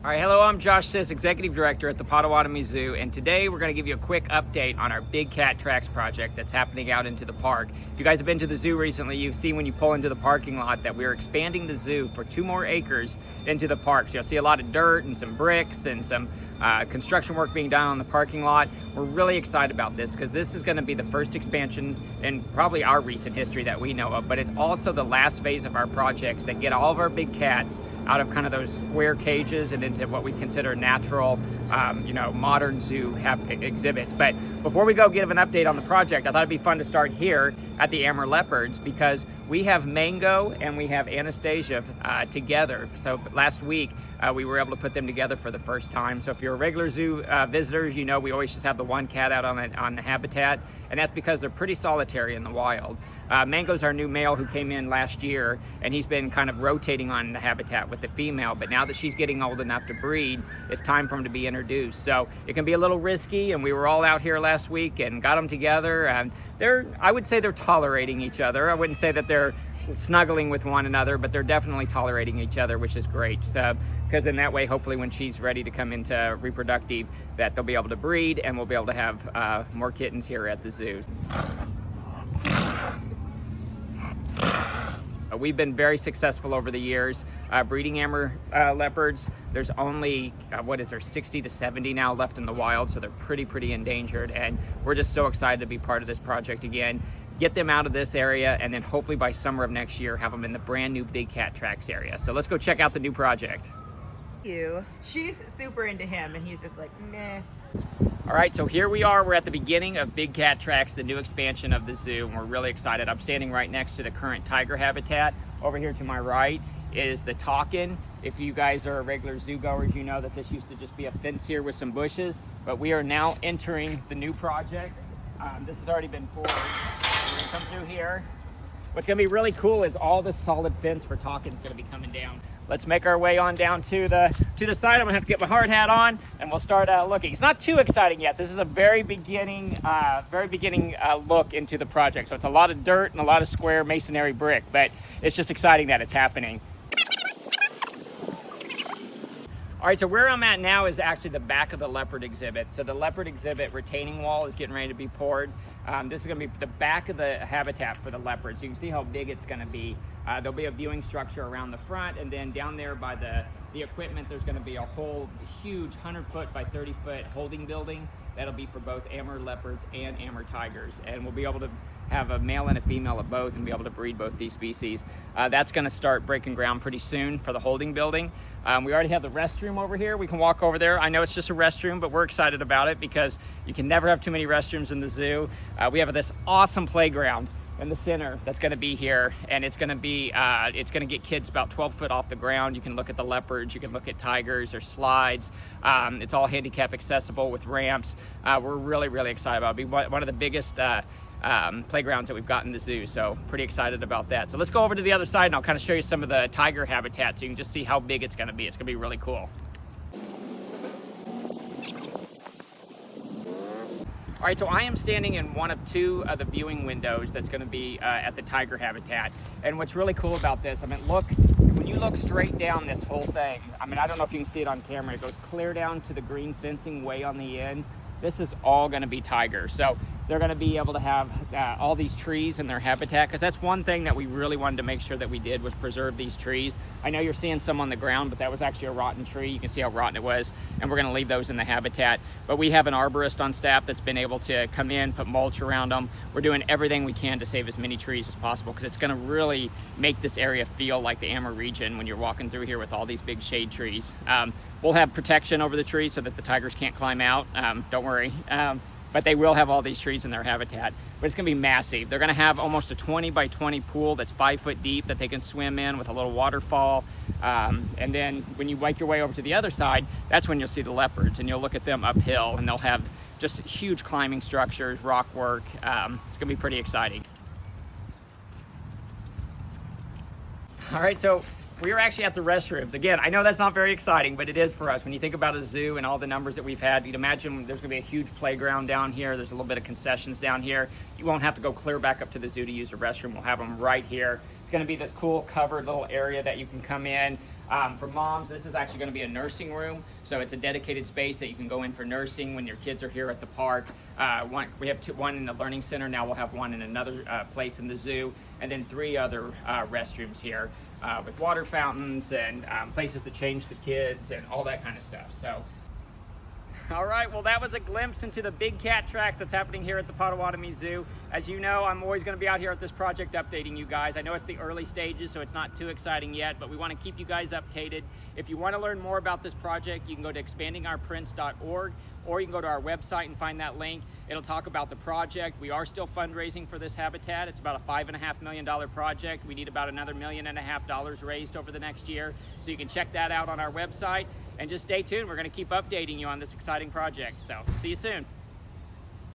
All right, hello, I'm Josh Siss, Executive Director at the Potawatomi Zoo, and today we're going to give you a quick update on our Big Cat Tracks project that's happening out into the park. If you guys have been to the zoo recently, you've seen when you pull into the parking lot that we're expanding the zoo for 2 more acres into the park. So you'll see a lot of dirt and some bricks and some construction work being done on the parking lot. We're really excited about this because this is going to be the first expansion in probably our recent history that we know of, but it's also the last phase of our projects that get all of our big cats out of kind of those square cages and into what we consider natural, modern zoo exhibits. But before we go give an update on the project, I thought it'd be fun to start here at the Amur Leopards because we have Mango and we have Anastasia together. So last week we were able to put them together for the first time. So if you're a regular zoo visitor, you know we always just have the one cat out on the habitat, and that's because they're pretty solitary in the wild. Mango's our new male who came in last year, and he's been kind of rotating on the habitat with the female, but now that she's getting old enough to breed, it's time for him to be introduced. So it can be a little risky, and we were all out here last week and got them together. I would say they're tolerating each other. I wouldn't say that they're snuggling with one another, but they're definitely tolerating each other, which is great. Because in that way, hopefully when she's ready to come into reproductive, that they'll be able to breed and we'll be able to have more kittens here at the zoo. We've been very successful over the years breeding Amur leopards. There's only, 60 to 70 now left in the wild, so they're pretty endangered, and we're just so excited to be part of this project again. Get them out of this area, and then hopefully by summer of next year, have them in the brand new Big Cat Tracks area. So let's go check out the new project. She's super into him, and he's just like, meh. All right, so here we are. We're at the beginning of Big Cat Tracks, the new expansion of the zoo, and we're really excited. I'm standing right next to the current tiger habitat. Over here to my right is the takin. If you guys are regular zoo goers, you know that this used to just be a fence here with some bushes, but we are now entering the new project. This has already been poured. We're gonna come through here. What's gonna be really cool is all the solid fence for takin is gonna be coming down. Let's make our way on down to the side. I'm gonna have to get my hard hat on, and we'll start looking. It's not too exciting yet. This is a very beginning look into the project. So it's a lot of dirt and a lot of square masonry brick, but it's just exciting that it's happening. All right, so where I'm at now is actually the back of the leopard exhibit. So the leopard exhibit retaining wall is getting ready to be poured. This is gonna be the back of the habitat for the leopards. You can see how big it's gonna be. There'll be a viewing structure around the front, and then down there by the equipment, there's gonna be a whole huge 100-foot by 30-foot holding building. That'll be for both Amur leopards and Amur tigers. And we'll be able to have a male and a female of both and be able to breed both these species. That's gonna start breaking ground pretty soon for the holding building. We already have the restroom over here. We can walk over there. I know it's just a restroom, but we're excited about it because you can never have too many restrooms in the zoo. We have this awesome playground in the center that's going to be here, and it's going to get kids about 12 foot off the ground. You can look at the leopards, you can look at tigers or slides. It's all handicap accessible with ramps. We're really excited about it. It'll be one of the biggest playgrounds that we've got in the zoo, so pretty excited about that. So let's go over to the other side and I'll kind of show you some of the tiger habitat so you can just see how big it's going to be. It's going to be really cool. All right, so I am standing in one of 2 of the viewing windows that's going to be at the tiger habitat. And what's really cool about this, look, when you look straight down this whole thing, I don't know if you can see it on camera, it goes clear down to the green fencing way on the end. This is all going to be tiger. So they're going to be able to have all these trees in their habitat, because that's one thing that we really wanted to make sure that we did was preserve these trees. I know you're seeing some on the ground, but that was actually a rotten tree. You can see how rotten it was, and we're going to leave those in the habitat. But we have an arborist on staff that's been able to come in, put mulch around them. We're doing everything we can to save as many trees as possible, because it's going to really make this area feel like the Amur region when you're walking through here with all these big shade trees. We'll have protection over the trees so that the tigers can't climb out. Don't worry. But they will have all these trees in their habitat. But it's gonna be massive. They're gonna have almost a 20 by 20 pool that's 5 foot deep that they can swim in with a little waterfall. And then when you make your way over to the other side, that's when you'll see the leopards, and you'll look at them uphill, and they'll have just huge climbing structures, rock work. It's gonna be pretty exciting. All right, so we are actually at the restrooms. Again, I know that's not very exciting, but it is for us. When you think about a zoo and all the numbers that we've had, you'd imagine there's gonna be a huge playground down here. There's a little bit of concessions down here. You won't have to go clear back up to the zoo to use the restroom. We'll have them right here. It's gonna be this cool covered little area that you can come in. For moms, this is actually going to be a nursing room, so it's a dedicated space that you can go in for nursing when your kids are here at the park. We have one in the learning center, now we'll have one in another place in the zoo, and then 3 other restrooms here with water fountains and places to change the kids and all that kind of stuff. So, all right, well, that was a glimpse into the big cat tracks that's happening here at the Potawatomi Zoo. As you know, I'm always going to be out here at this project updating you guys. I know it's the early stages, so it's not too exciting yet, but we want to keep you guys updated. If you want to learn more about this project, you can go to expandingourprints.org, or you can go to our website and find that link. It'll talk about the project. We are still fundraising for this habitat. It's about a $5.5 million project. We need about another $1.5 million raised over the next year. So you can check that out on our website. And just stay tuned. We're going to keep updating you on this exciting project. So see you soon.